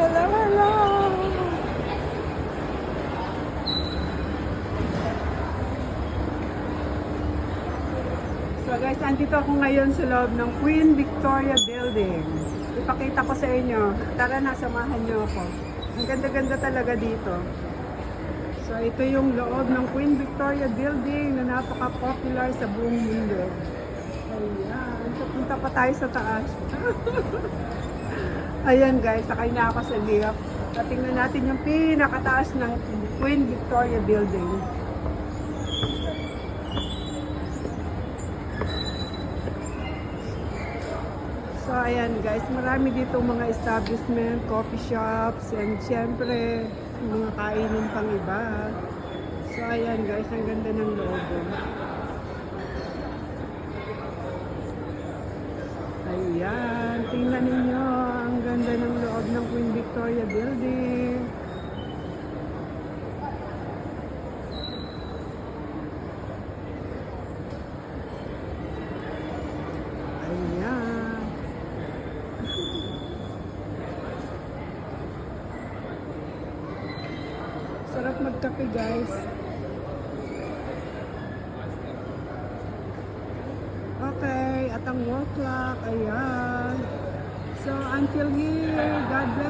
Hello, hello. So guys, andito ako ngayon sa loob ng Queen Victoria Building. Ipakita ko sa inyo. Tara na, samahan niyo ako. Ang ganda-ganda talaga dito. So ito yung loob ng Queen Victoria Building na napaka-popular sa buong mundo. Ayan. So punta pa tayo sa taas. Ayan guys, sakay na ako sa lift. At tingnan natin yung pinakataas ng Queen Victoria Building. So ayan guys, marami dito mga establishment, coffee shops, and syempre mga kainin pang iba. So ayan guys, ang ganda ng loob. Ayan, tingnan ninyo, ang ganda ng loob ng Queen Victoria Building. Ayan. Sarap magkape guys. Okay, at ang wall clock, ayan. So until here, God bless